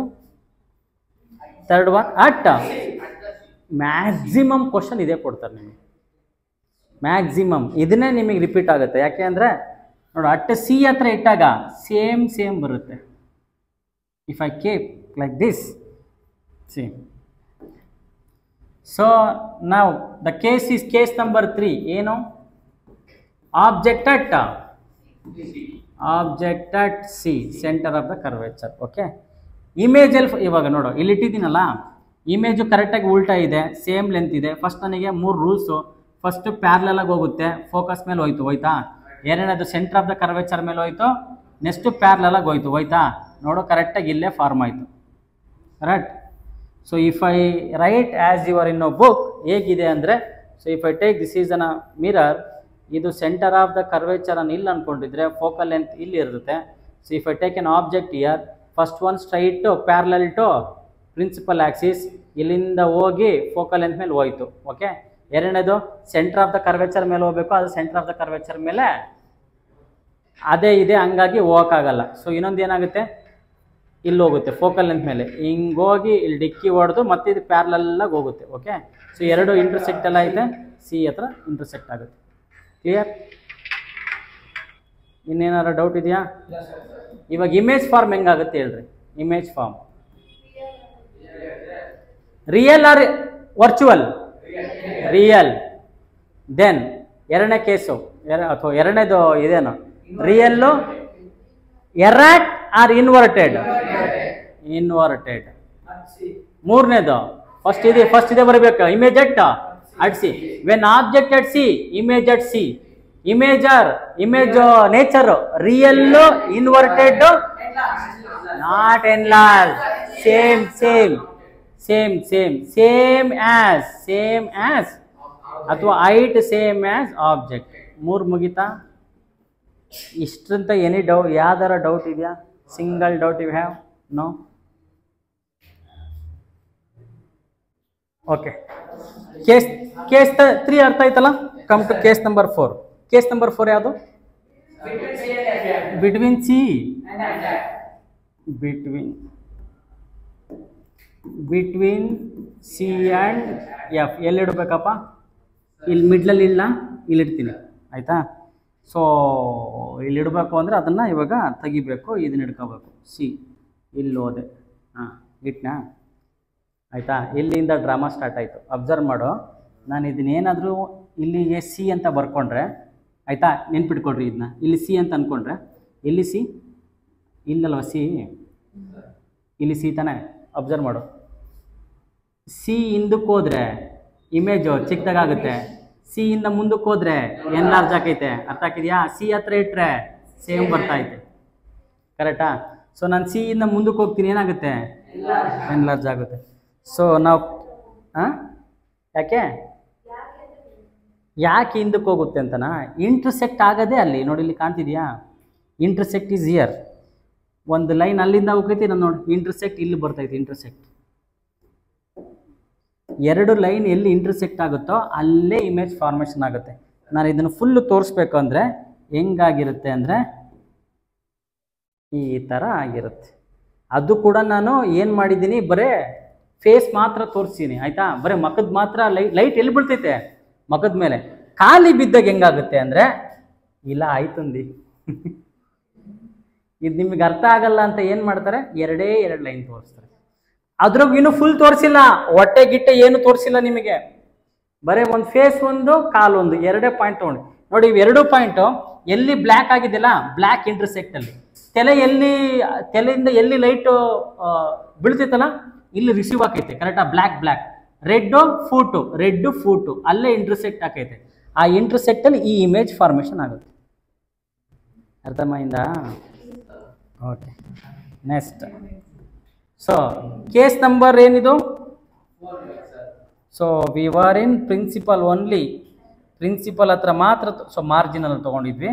Third one at. Maximum question ಇದೇ ಕೊಡ್ತಾರೆ ನಿಮಗೆ, ಮ್ಯಾಕ್ಸಿಮಮ್ ಇದನ್ನೇ ನಿಮಗೆ ರಿಪೀಟ್ ಆಗುತ್ತೆ. ಯಾಕೆ ಅಂದರೆ ನೋಡು, ಅಟ್ ಸಿ ಹತ್ರ ಇಟ್ಟಾಗ ಸೇಮ್ ಬರುತ್ತೆ. If I keep like this, C. So ನಾವು the case is case number 3. ಏನು? Object at C, centre of the curvature. Okay, ಇಮೇಜಲ್ಲಿ ಇವಾಗ ನೋಡು, ಇಲ್ಲಿ ಇಟ್ಟಿದ್ದೀನಲ್ಲ, ಇಮೇಜು ಕರೆಕ್ಟಾಗಿ ಉಲ್ಟಾ ಇದೆ, ಸೇಮ್ ಲೆಂತ್ ಇದೆ. ಫಸ್ಟ್ ನನಗೆ 3 ರೂಲ್ಸು. ಫಸ್ಟು ಪ್ಯಾರಲಲ್ ಆಗಿ ಹೋಗುತ್ತೆ, ಫೋಕಸ್ ಮೇಲೆ ಹೋಯ್ತಾ? ಎರಡನೇದು ಸೆಂಟರ್ ಆಫ್ ದ ಕರ್ವೇಚರ್ ಮೇಲೆ ಹೋಯ್ತು, ನೆಕ್ಸ್ಟು ಪ್ಯಾರಲಲ್ ಆಗಿ ಹೋಯ್ತಾ? ನೋಡು, ಕರೆಕ್ಟಾಗಿ ಇಲ್ಲೇ ಫಾರ್ಮ್ ಆಯಿತು, correct? So if I write as your in a book, ಹೇಗಿದೆ ಅಂದರೆ, so if I take this is an mirror, ಇದು ಸೆಂಟರ್ ಆಫ್ ದ ಕರ್ವೇಚರ್ ಅನ್ನು ಇಲ್ಲಿ ಅಂದ್ಕೊಂಡಿದ್ರೆ ಫೋಕಲ್ ಲೆಂತ್ ಇಲ್ಲಿ ಇರುತ್ತೆ. So if I take an object here, first one straight parallel to principal axis, ಇಲ್ಲಿಂದ ಹೋಗಿ ಫೋಕಲ್ ಲೆಂತ್ ಮೇಲೆ ಹೋಯ್ತು. ಓಕೆ, ಎರಡನೇದು ಸೆಂಟರ್ ಆಫ್ ದ ಕರ್ವೇಚರ್ ಮೇಲೆ ಹೋಗ್ಬೇಕು, ಅದು ಸೆಂಟರ್ ಆಫ್ ದ ಕರ್ವೇಚರ್ ಮೇಲೆ ಅದೇ ಇದೆ, ಹಂಗಾಗಿ ಹೋಗೋಕ್ಕಾಗಲ್ಲ. ಸೊ ಇನ್ನೊಂದು ಏನಾಗುತ್ತೆ, ಇಲ್ಲಿ ಹೋಗುತ್ತೆ ಫೋಕಲ್ ಲೆಂತ್ ಮೇಲೆ, ಹಿಂಗೋಗಿ ಇಲ್ಲಿ ಡಿಕ್ಕಿ ಹೊಡೆದು ಮತ್ತೆ ಇದು ಪ್ಯಾರಲಲ್ಲಾಗಿ ಹೋಗುತ್ತೆ. ಓಕೆ, ಸೊ ಎರಡು ಇಂಟರ್ಸೆಕ್ಟ್ ಎಲ್ಲ ಐತೆ, ಸಿ ಹತ್ರ ಇಂಟರ್ಸೆಕ್ಟ್ ಆಗುತ್ತೆ. ಕ್ಲಿಯರ್? ಇನ್ನೇನಾರ ಡೌಟ್ ಇದೆಯಾ? ಇವಾಗ ಇಮೇಜ್ ಫಾರ್ಮ್ ಹೆಂಗಾಗುತ್ತೆ ಹೇಳ್ರಿ? Image form real or virtual? Real. Then ಎರಡನೇ ಕೇಸು ಅಥವಾ ಎರಡನೇದು ಇದೇನು? Real. Erect or inverted? Inverted. ಮೂರನೇದು ಫಸ್ಟ್ ಇದೆ ಬರಬೇಕು, image at C. When object at C, image at C. Image nature, real, inverted, not enlarged. Same as ಅಥವಾ height same as object. ಮೂರು ಮುಗಿತಾ? ಇಷ್ಟಂತ ಎನಿ ಡೌಟ್, ಯಾವ್ದಾರ ಡೌಟ್ ಇದೆಯಾ? Single doubt you have? No? Okay, case case 3 ಅರ್ಥ ಆಯ್ತಲ್ಲ. Come to case number 4. Case number 4 ಯಾವುದು? Between C between C and F. ಎಲ್ಲಿ ಇಡಬೇಕಪ್ಪ? ಇಲ್ಲಿ ಮಿಡ್ಲಲ್ಲಿ ಇಲ್ಲ, ಇಲ್ಲಿ ಇಡ್ತೀನಿ ಆಯಿತಾ. ಸೊ ಇಲ್ಲಿ ಇಡಬೇಕು ಅಂದರೆ ಅದನ್ನು ಇವಾಗ ತೆಗಿಬೇಕು, ಇದನ್ನ ಇಡ್ಕೋಬೇಕು. ಸಿ ಇಲ್ಲಿ ಹೋದೆ, ಹಾಂ ಇಟ್ನಾ ಆಯಿತಾ. ಇಲ್ಲಿಂದ ಡ್ರಾಮಾ ಸ್ಟಾರ್ಟ್ ಆಯಿತು. ಅಬ್ಸರ್ವ್ ಮಾಡು, ನಾನು ಇದನ್ನೇನಾದರೂ ಇಲ್ಲಿಗೆ ಸಿ ಅಂತ ಬರ್ಕೊಂಡ್ರೆ ಆಯಿತಾ, ನೆನ್ಪಿಟ್ಕೊಡ್ರಿ ಇದನ್ನ. ಇಲ್ಲಿ ಸಿ ಅಂತ ಅಂದ್ಕೊಂಡ್ರೆ ಎಲ್ಲಿ ಸಿ? ಇಲ್ಲಲ್ವ ಸಿ, ಇಲ್ಲಿ ಸಿ ತಾನೆ. ಅಬ್ಸರ್ವ್ ಮಾಡು, ಸಿ ಹಿಂದಕ್ಕೆ ಹೋದರೆ ಇಮೇಜು ಚಿಕ್ಕದಾಗುತ್ತೆ, ಸಿ ಇಂದ ಮುಂದಕ್ಕೆ ಹೋದರೆ ಎನ್ಲಾರ್ಜ್ ಆಕೈತೆ. ಅರ್ಥ ಆಗಿದೆಯಾ? ಸಿ ಹತ್ರ ಇಟ್ಟರೆ ಸೇಮ್ ಬರ್ತೈತೆ, ಕರೆಕ್ಟಾ? ಸೊ ನಾನು ಸಿ ಇಂದ ಮುಂದಕ್ಕೆ ಹೋಗ್ತೀನಿ, ಏನಾಗುತ್ತೆ? ಎನ್ಲಾರ್ಜ್ ಆಗುತ್ತೆ. ಸೊ ನಾವು ಯಾಕೆ ಹಿಂದಕ್ಕೆ ಹೋಗುತ್ತೆ ಅಂತನಾ? ಇಂಟರ್ಸೆಕ್ಟ್ ಆಗೋದೇ ಅಲ್ಲಿ. ನೋಡಿ ಇಲ್ಲಿ ಕಾಣ್ತಿದ್ಯಾ? Intersect is here. ಒಂದು ಲೈನ್ ಅಲ್ಲಿಂದ ಹೋಗ್ತೈತಿ, ನಾನು ನೋಡಿ ಇಂಟರ್ಸೆಕ್ಟ್ ಇಲ್ಲಿ ಬರ್ತೈತಿ. ಇಂಟರ್ಸೆಕ್ಟ್ ಎರಡು ಲೈನ್ ಎಲ್ಲಿ ಇಂಟರ್ಸೆಕ್ಟ್ ಆಗುತ್ತೋ ಅಲ್ಲೇ ಇಮೇಜ್ ಫಾರ್ಮೇಷನ್ ಆಗುತ್ತೆ. ನಾನು ಇದನ್ನು ಫುಲ್ಲು ತೋರಿಸ್ಬೇಕು ಅಂದರೆ ಹೆಂಗಾಗಿರುತ್ತೆ ಅಂದರೆ ಈ ಥರ ಆಗಿರುತ್ತೆ. ಅದು ಕೂಡ ನಾನು ಏನು ಮಾಡಿದ್ದೀನಿ, ಬರೀ ಫೇಸ್ ಮಾತ್ರ ತೋರಿಸ್ತೀನಿ ಆಯಿತಾ. ಬರೀ ಮಖದ ಮಾತ್ರ ಲೈಟ್ ಎಲ್ಲಿ ಬೀಳ್ತೈತೆ? ಮಖದ ಮೇಲೆ. ಖಾಲಿ ಬಿದ್ದಾಗ ಹೆಂಗಾಗುತ್ತೆ ಅಂದರೆ ಇಲ್ಲ ಆಯ್ತಂದು ಇದು ನಿಮಗೆ ಅರ್ಥ ಆಗಲ್ಲ ಅಂತ ಏನು ಮಾಡ್ತಾರೆ, ಎರಡೇ ಎರಡು ಲೈನ್ ತೋರಿಸ್ತಾರೆ. ಅದ್ರಾಗ ಇನ್ನೂ ಫುಲ್ ತೋರಿಸಿಲ್ಲ, ಹೊಟ್ಟೆ ಗಿಟ್ಟೆ ಏನು ತೋರಿಸಿಲ್ಲ ನಿಮಗೆ. ಬರೀ ಒಂದು ಫೇಸ್ ಒಂದು, ಕಾಲು ಒಂದು, ಎರಡೇ ಪಾಯಿಂಟ್ ತೊಗೊಂಡು ನೋಡಿ. ಇವೆರಡು ಪಾಯಿಂಟು ಎಲ್ಲಿ ಬ್ಲ್ಯಾಕ್ ಆಗಿದೆಯಲ್ಲ, ಬ್ಲ್ಯಾಕ್ ಇಂಟರ್ಸೆಕ್ಟಲ್ಲಿ. ತಲೆಯಿಂದ ಎಲ್ಲಿ ಲೈಟು ಬೀಳ್ತೈತಲ್ಲ, ಇಲ್ಲಿ ರಿಸೀವ್ ಆಕೈತೆ, ಕರೆಕ್ಟಾ? ಬ್ಲ್ಯಾಕ್ ರೆಡ್ ಫೂಟು ಅಲ್ಲೇ ಇಂಟರ್ಸೆಕ್ಟ್ ಆಕೈತೆ. ಆ ಇಂಟರ್ಸೆಕ್ಟಲ್ಲಿ ಈ ಇಮೇಜ್ ಫಾರ್ಮೇಷನ್ ಆಗುತ್ತೆ. ಅರ್ಥಮಾಯಿಂದ? Okay, next. So case number ಏನಿದು? So we were in principle only. Principle ಹತ್ರ ಮಾತ್ರ ಮಾರ್ಜಿನಲ್ ತೊಗೊಂಡಿದ್ವಿ.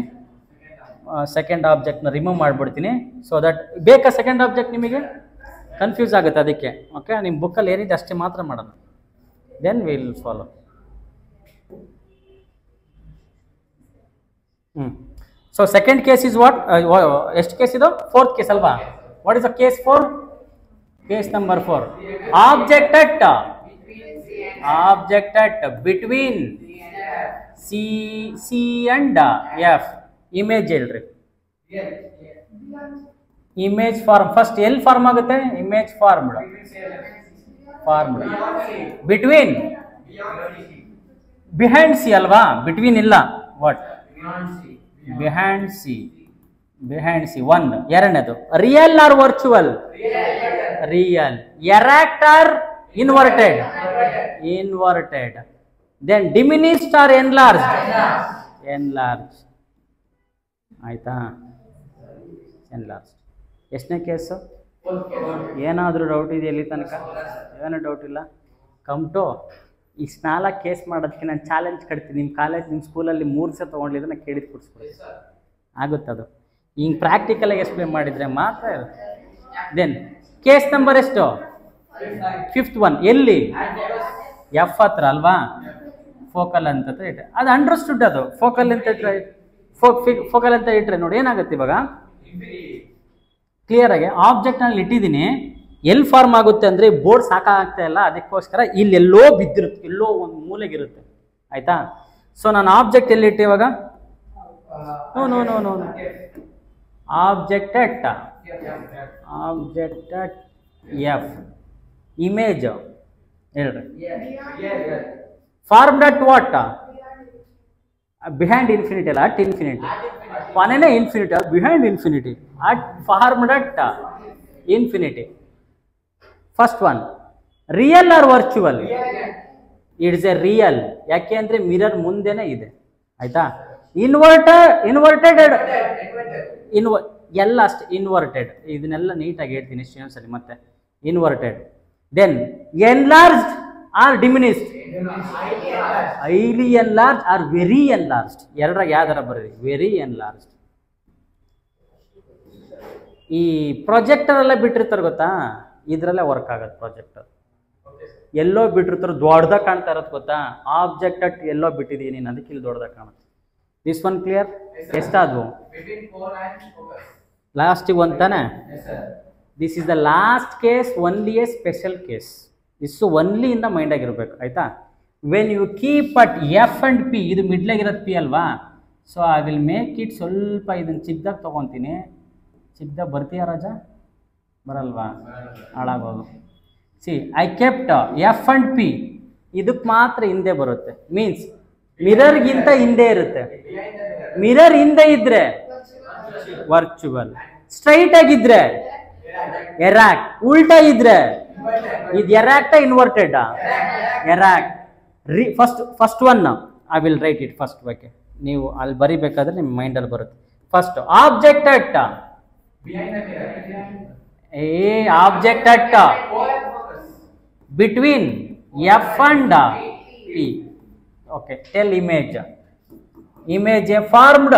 ಸೆಕೆಂಡ್ ಆಬ್ಜೆಕ್ಟ್ನ ರಿಮೂವ್ ಮಾಡಿಬಿಡ್ತೀನಿ. ಸೊ ದಟ್ ಬೇಕಾ ಸೆಕೆಂಡ್ ಆಬ್ಜೆಕ್ಟ್? ನಿಮಗೆ ಕನ್ಫ್ಯೂಸ್ ಆಗುತ್ತೆ ಅದಕ್ಕೆ. ಓಕೆ, ನಿಮ್ಮ ಬುಕ್ಕಲ್ಲಿ ಏನಿದೆ ಅಷ್ಟೇ ಮಾತ್ರ ಮಾಡೋಣ. Then will follow. So second case is what? ಎಷ್ಟು ಕೇಸ್ ಇದು? ಫೋರ್ತ್ ಕೇಸ್ ಅಲ್ವಾ? What is the case 4? Case number 4. Object at between C and F. Image ಹೇಳ್ರಿ. ಇಮೇಜ್ ಫಾರ್ಮ್ ಫಸ್ಟ್ ಎಲ್ಲಿ ಫಾರ್ಮ್ ಆಗುತ್ತೆ? Image formed between behind C ಅಲ್ವಾ? Between ಇಲ್ಲ. What? Behind C. ಒಂದು. ಎರಡನೇದು real or virtual? Real. Erect or inverted? Then diminished or enlarge? ಆಯ್ತಾ? Enlarge. ಎಷ್ಟನೇ case? ಏನಾದರೂ ಡೌಟ್ ಇದೆಯಾ ಇಲ್ಲಿ ತನಕ? ಏನೂ ಡೌಟ್ ಇಲ್ಲ. ಕಮ್ ಟು ಇಷ್ಟು 4 ಕೇಸ್ ಮಾಡೋದಕ್ಕೆ ನಾನು ಚಾಲೆಂಜ್ ಕಟ್ತೀನಿ. ನಿಮ್ಮ ಕಾಲೇಜ್, ನಿಮ್ಮ ಸ್ಕೂಲಲ್ಲಿ 3 ಸಲ ತೊಗೊಂಡಿದ್ರೆ ನಾನು ಕೇಳಿದ್ದು ಕೊಡಿಸ್ಬಿಡಿ, ಆಗುತ್ತದು. ಹಿಂಗೆ ಪ್ರಾಕ್ಟಿಕಲಾಗಿ ಎಕ್ಸ್ಪ್ಲೇನ್ ಮಾಡಿದರೆ ಮಾತ್ರ. ದೆನ್ ಕೇಸ್ ನಂಬರ್ ಎಷ್ಟು? 5th one. ಎಲ್ಲಿ? ಎಫ್ ಹತ್ರ ಅಲ್ವಾ? ಫೋಕಲ್ ಅಂತ ಇಟ್ಟರೆ ಅದು ಅಂಡರ್ಸ್ಟುಡ್. ಅದು ಫೋಕಲ್ ಅಂತ ಇಟ್ಟರೆ ಫೋಕಲ್ ಅಂತ ಇಟ್ಟರೆ ನೋಡಿ ಏನಾಗುತ್ತೆ ಇವಾಗ ಕ್ಲಿಯರ್ ಆಗಿ. ಆಬ್ಜೆಕ್ಟ್ನಲ್ಲಿ ಇಟ್ಟಿದ್ದೀನಿ, ಎಲ್ಲಿ ಫಾರ್ಮ್ ಆಗುತ್ತೆ ಅಂದರೆ ಬೋರ್ಡ್ ಸಾಕಾಗ್ತಾ ಇಲ್ಲ, ಅದಕ್ಕೋಸ್ಕರ ಇಲ್ಲೆಲ್ಲೋ ಬಿದ್ದಿರುತ್ತೆ, ಎಲ್ಲೋ ಒಂದು ಮೂಲೆಗಿರುತ್ತೆ ಆಯಿತಾ. ಸೊ ನಾನು ಆಬ್ಜೆಕ್ಟ್ ಎಲ್ಲಿಟ್ಟೆ ಇವಾಗ? No object at F. Image ಹೇಳ್ರಿ. Formed at what? Behind infinity ಅಲ್ಲ, ಅಟ್ ಇನ್ಫಿನಿಟಿ. ಕೊನೆನೇ infinity, behind infinity. At formed at infinity. First one. Real or virtual? It's a real. ಯಾಕೆ ಅಂದರೆ ಮಿರರ್ ಮುಂದೆನೇ ಇದೆ ಆಯ್ತಾ. ಇನ್ವರ್ಟೆಡ್ ಎಲ್ಲ ಅಷ್ಟೇ ಇನ್ವರ್ಟೆಡ್. ಇದನ್ನೆಲ್ಲ ನೀಟಾಗಿ ಹೇಳ್ತೀನಿ ಸ್ಟೂಡೆಂಟ್ಸಲ್ಲಿ ಮತ್ತೆ. Inverted. Then enlarged or diminished? Highly enlarge or very enlarged? ಎರಡರಾಗ ಯಾವ್ದಾರ ಬರ್ರಿ. Very enlarged. ಈ ಪ್ರೊಜೆಕ್ಟರ್ ಎಲ್ಲ ಬಿಟ್ಟಿರ್ತಾರೆ ಗೊತ್ತಾ, ಇದರಲ್ಲೇ ವರ್ಕ್ ಆಗುತ್ತೆ ಪ್ರೊಜೆಕ್ಟರ್. ಎಲ್ಲೋ ಬಿಟ್ಟಿರ್ತಾರೆ ದೊಡ್ಡದಾಗ ಕಾಣ್ತಾ ಇರೋದು ಗೊತ್ತಾ, ಆಬ್ಜೆಕ್ಟ್ ಅಟ್ ಎಲ್ಲೋ ಬಿಟ್ಟಿದ್ದೀನಿ ನೀನು, ಅದಕ್ಕೆ ಇಲ್ಲಿ ದೊಡ್ಡದಾಗ ಕಾಣುತ್ತೆ. This one clear? ಎಷ್ಟಾದವು? ಲಾಸ್ಟಿಗೆ ಒಂದು ತಾನೆ. This is the last case, only a special case. Is only ಇಂದ ಮೈಂಡಾಗಿರ್ಬೇಕು ಆಯ್ತಾ. When you keep at F and P, ಇದು ಮಿಡ್ಲಾಗಿರೋದು ಪಿ ಅಲ್ವಾ, so I will make it ಸ್ವಲ್ಪ ಇದನ್ನು ಚಿಕ್ಕದಾಗ ತೊಗೊತೀನಿ. ಚಿಕ್ಕದಾಗ ಬರ್ತೀಯಾ ರಾಜ? ಬರಲ್ವಾ? ಹಾಳಾಗೋದು. See I kept F and P, ಇದಕ್ಕೆ ಮಾತ್ರ ಹಿಂದೆ ಬರುತ್ತೆ. ಮೀನ್ಸ್ ಮಿರರ್ಗಿಂತ ಹಿಂದೆ ಇರುತ್ತೆ. ಮಿರರ್ ಹಿಂದೆ ಇದ್ರೆ ವರ್ಚುವಲ್, ಸ್ಟ್ರೈಟ್ ಆಗಿದ್ರೆ ಎರಾಕ್ಟ್, ಉಲ್ಟಾ ಇದ್ರೆ ಇದು ಎರಾಕ್ಟ inverted? Erect. First one I will write it first. ಬಗ್ಗೆ ನೀವು ಅಲ್ಲಿ ಬರಿಬೇಕಾದ್ರೆ ನಿಮ್ಮ ಮೈಂಡಲ್ಲಿ ಬರುತ್ತೆ. First object at object at between F and P. Okay, tell image. Image a formed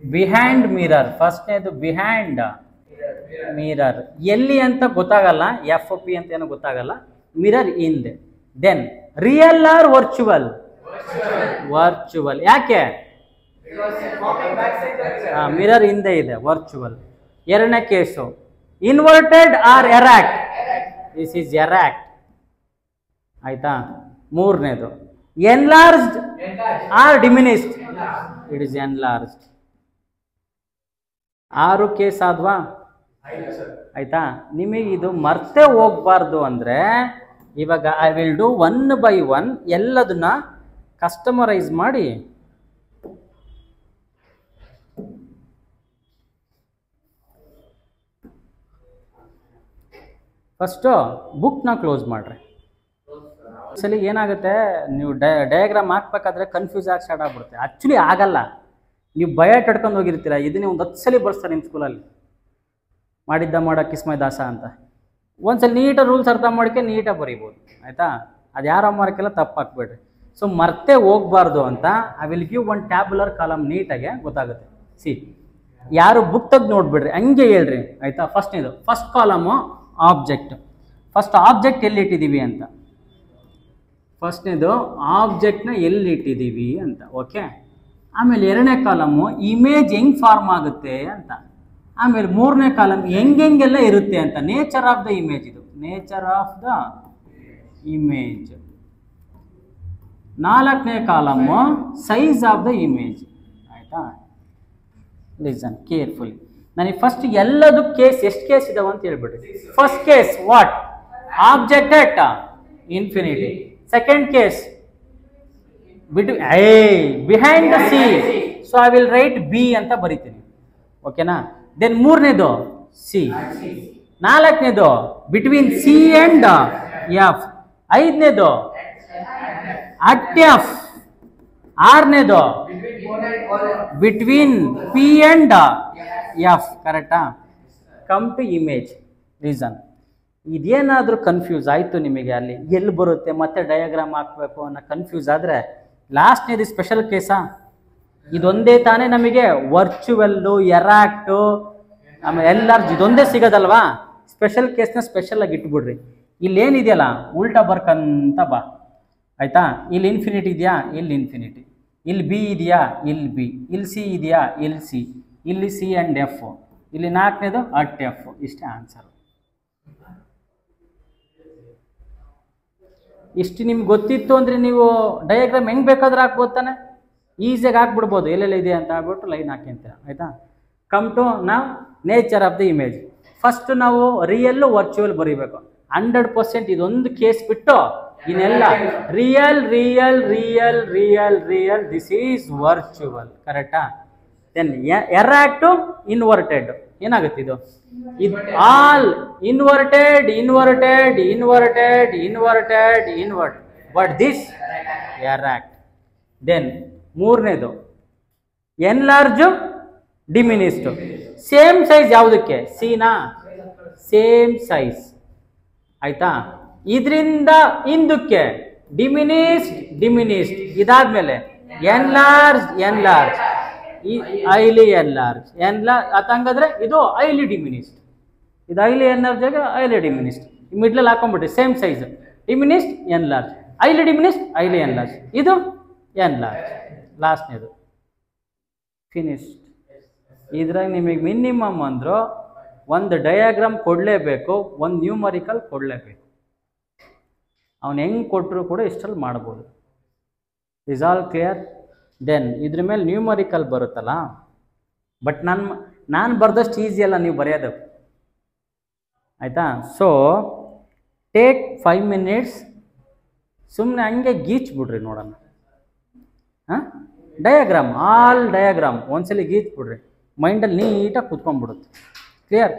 behind mirror. ಫಸ್ಟ್ನೇದು ಬಿಹೈಂಡ್ ಮಿರರ್, ಎಲ್ಲಿ ಅಂತ ಗೊತ್ತಾಗಲ್ಲ, ಎಫ್ ಪಿ ಅಂತ ಏನೋ ಗೊತ್ತಾಗಲ್ಲ, ಮಿರರ್ ಹಿಂದೆ. Then real or virtual? Virtual. ಯಾಕೆ? ಮಿರರ್ ಹಿಂದೆ ಇದೆ, ವರ್ಚುವಲ್. ಎರಡನೇ case inverted or erect? This is erect ಆಯ್ತಾ. ಮೂರನೇದು enlarged or diminished? It is enlarged. 6 case ಆದ್ವಾ ಆಯ್ತಾ. ನಿಮಗೆ ಇದು ಮರ್ತೆ ಹೋಗ್ಬಾರ್ದು ಅಂದ್ರೆ ಇವಾಗ ಐ ವಿಲ್ ಡೂ 1 by 1 ಎಲ್ಲದನ್ನ ಕಸ್ಟಮರೈಸ್ ಮಾಡಿ ಫಸ್ಟು ಬುಕ್ನ ಕ್ಲೋಸ್ ಮಾಡ್ರಿ. ಸಲ ಏನಾಗುತ್ತೆ, ನೀವು ಡಯಾಗ್ರಾಮ್ ಹಾಕ್ಬೇಕಾದ್ರೆ ಕನ್ಫ್ಯೂಸ್ ಆಗಿ ಸ್ಟಾರ್ಟ್ ಆಗ್ಬಿಡುತ್ತೆ. ಆ್ಯಕ್ಚುಲಿ ಆಗಲ್ಲ, ನೀವು ಬಯೋಟ್ ಹಿಡ್ಕೊಂಡು ಹೋಗಿರ್ತೀರ. ಇದನ್ನೇ ಒಂದು 10 ಸಲ ಬರ್ಸ್ತಾರೆ ನಿಮ್ಮ ಸ್ಕೂಲಲ್ಲಿ, ಮಾಡಿದ್ದ ಮಾಡೋ ಕಿಸ್ಮೈ ದಾಸ ಅಂತ. ಒಂದ್ಸಲ ನೀಟಾಗಿ ರೂಲ್ಸ್ ಅರ್ಥ ಮಾಡ್ಕೆ ನೀಟಾಗಿ ಬರೀಬೋದು ಆಯಿತಾ. ಅದು ಯಾರೋ ಮಾರ್ಕೆಲ್ಲ ತಪ್ಪು ಹಾಕ್ಬೇಡ್ರಿ. ಸೊ ಮರ್ತೆ ಹೋಗ್ಬಾರ್ದು ಅಂತ I will give one tabular column, ನೀಟಾಗೆ ಗೊತ್ತಾಗುತ್ತೆ. ಸಿ, ಯಾರು ಬುಕ್ ತೆಗೆದು ನೋಡ್ಬಿಡ್ರಿ, ಹಂಗೆ ಹೇಳ್ರಿ ಆಯಿತಾ. First column object. First object ಎಲ್ಲಿಟ್ಟಿದ್ದೀವಿ ಅಂತ, ಫಸ್ಟ್ನೇದು ಆಬ್ಜೆಕ್ಟ್ನ ಎಲ್ಲಿಟ್ಟಿದ್ದೀವಿ ಅಂತ. ಓಕೆ, ಆಮೇಲೆ ಎರಡನೇ ಕಾಲಮು ಇಮೇಜ್ ಹೆಂಗೆ ಫಾರ್ಮ್ ಆಗುತ್ತೆ ಅಂತ. ಆಮೇಲೆ ಮೂರನೇ ಕಾಲಮ್ ಹೆಂಗೆಲ್ಲ ಇರುತ್ತೆ ಅಂತ, ನೇಚರ್ ಆಫ್ ದ ಇಮೇಜ್. ಇದು ನೇಚರ್ ಆಫ್ ದ ಇಮೇಜ್. ನಾಲ್ಕನೇ column size of the image ಆಯಿತಾ. Listen carefully. ನನಗೆ ಫಸ್ಟ್ ಎಲ್ಲದು ಕೇಸ್, ಎಷ್ಟು ಕೇಸ್ ಇದಾವೆ ಅಂತ ಹೇಳ್ಬಿಡ್ರಿ. First case what? Object at infinity. Second case behind the C, so I will write B ಅಂತ ಬರಿತೀನಿ. ಓಕೆನಾ. ದೆನ್ ಮೂರನೇದು ಸಿ. ನಾಲ್ಕನೇದು ಬಿಟ್ವೀನ್ ಸಿ ಅಂಡ್ ಎಫ್. ಐದನೇದು ಅಟ್ ಎಫ್. ಆರನೇದು ಬಿಟ್ವೀನ್ ಪಿ ಅಂಡ್ ಎಫ್. ಕರೆಕ್ಟಾ? Come to image. Reason, ಇದೇನಾದರೂ confuse ಆಯಿತು ನಿಮಗೆ, ಅಲ್ಲಿ ಎಲ್ಲಿ ಬರುತ್ತೆ ಮತ್ತೆ ಡಯಾಗ್ರಾಮ್ ಹಾಕಬೇಕು ಅನ್ನೋ ಕನ್ಫ್ಯೂಸ್ ಆದರೆ ಲಾಸ್ಟ್ನೇದು ಸ್ಪೆಷಲ್ ಕೇಸಾ? ಇದೊಂದೇ ತಾನೇ ನಮಗೆ ವರ್ಚುವಲ್ಲು, ಎರಾಕ್ಟು, ಆಮೇಲೆ ಎನ್ಲಾರ್ಜ್ ಇದೊಂದೇ ಸಿಗೋದಲ್ವಾ. ಸ್ಪೆಷಲ್ ಕೇಸ್ನ ಸ್ಪೆಷಲಾಗಿ ಇಟ್ಬಿಡ್ರಿ. ಇಲ್ಲೇನಿದೆಯಲ್ಲ ಉಲ್ಟಾ ಬರ್ಕಂತ ಬಾ ಆಯಿತಾ. ಇಲ್ಲಿ ಇನ್ಫಿನಿಟಿ ಇದೆಯಾ, ಇಲ್ಲಿ ಇನ್ಫಿನಿಟಿ. ಇಲ್ಲಿ ಬಿ ಇದೆಯಾ, ಇಲ್ಲಿ ಬಿ. ಇಲ್ಲಿ ಸಿ ಇದೆಯಾ, ಇಲ್ಲಿ ಸಿ. ಇಲ್ಲಿ ಸಿ ಆ್ಯಂಡ್ ಎಫ್. ಇಲ್ಲಿ ನಾಲ್ಕನೇದು ಅಟ್ ಎಫ್. ಇಷ್ಟೇ ಆನ್ಸರ್. ಇಷ್ಟು ನಿಮ್ಗೆ ಗೊತ್ತಿತ್ತು ಅಂದರೆ ನೀವು ಡಯಾಗ್ರಾಮ್ ಹೆಂಗೆ ಬೇಕಾದ್ರೆ ಹಾಕ್ಬೋದು ತಾನೆ, ಈಸಿಯಾಗಿ ಹಾಕ್ಬಿಡ್ಬೋದು. ಎಲ್ಲೆಲ್ಲ ಇದೆ ಅಂತ ಆಗ್ಬಿಟ್ಟು ಲೈನ್ ಹಾಕ್ಯಂತೀರ ಆಯಿತಾ. ಕಮ್ ಟು ನಾವು nature of the image. First ನಾವು ರಿಯಲ್ಲು ವರ್ಚುವಲ್ ಬರೀಬೇಕು. 100% ಇದೊಂದು ಕೇಸ್ ಬಿಟ್ಟು ಇನ್ನೆಲ್ಲ real real real real real, this is virtual. ಕರೆಕ್ಟಾ? Then erect inverted. ಏನಾಗುತ್ತೆ ಇದು? All inverted inverted inverted inverted invert, but this erect. Then ಮೂರನೇದು ಎನ್ಲಾರ್ಜು ಡಿಮಿನಿಸ್ಟು. ಸೇಮ್ ಸೈಜ್ ಯಾವುದಕ್ಕೆ? ಸಿನಾ? ಸೇಮ್ ಸೈಜ್ ಆಯ್ತಾ. ಇದರಿಂದ ಹಿಂದಕ್ಕೆ ಡಿಮಿನಿಸ್ಡ್ ಡಿಮಿನಿಸ್ಡ್. ಇದಾದ್ಮೇಲೆ enlarge enlarge, highly enlarge enlarge. ಹಂಗಾದ್ರೆ ಇದು ಐಲಿ ಡಿಮಿನಿಸ್ಡ್. ಇದು ಐಲಿ ಎನ್ಲಾರ್ಜ್ ಆಗ ಐಲಿ ಡಿಮಿನಿಸ್ಡ್. ಮಿಡ್ಲಲ್ಲಿ ಹಾಕೊಂಡ್ಬಿಟ್ರಿ same size, diminished enlarge, highly diminished highly enlarge, ಇದು ಎನ್ ಲಾರ್ಜ್ ಲಾಸ್ಟ್ನೇದು ಫಿನಿಶ್ಡ್. ಇದ್ರಾಗ ನಿಮಗೆ ಮಿನಿಮಮ್ ಅಂದರೂ ಒಂದು ಡಯಾಗ್ರಾಮ್ ಕೊಡಲೇಬೇಕು, ಒಂದು ನ್ಯೂಮರಿಕಲ್ ಕೊಡಲೇಬೇಕು. ಅವನು ಹೆಂಗೆ ಕೊಟ್ಟರು ಕೂಡ ಇಷ್ಟರಲ್ಲಿ ಮಾಡ್ಬೋದು. Is all clear? ದೆನ್ ಇದ್ರ ಮೇಲೆ ನ್ಯೂಮರಿಕಲ್ ಬರುತ್ತಲ್ಲ, ಬಟ್ ನಾನು ಬರ್ದಷ್ಟು ಈಸಿ ಅಲ್ಲ ನೀವು ಬರೆಯೋದು, ಆಯಿತಾ? ಸೊ ಟೇಕ್ 5 minutes, ಸುಮ್ಮನೆ ಹಂಗೆ ಗೀಚ್ಬಿಡ್ರಿ ನೋಡೋಣ. ಹಾಂ, ಡಯಾಗ್ರಾಮ್, ಆಲ್ ಡಯಾಗ್ರಾಮ್ ಒಂದ್ಸಲಿ ಗೀಚ್ಬಿಡ್ರಿ, ಮೈಂಡಲ್ಲಿ ನೀಟಾಗಿ ಕುತ್ಕೊಂಡ್ಬಿಡುತ್ತೆ. ಕ್ಲಿಯರ್?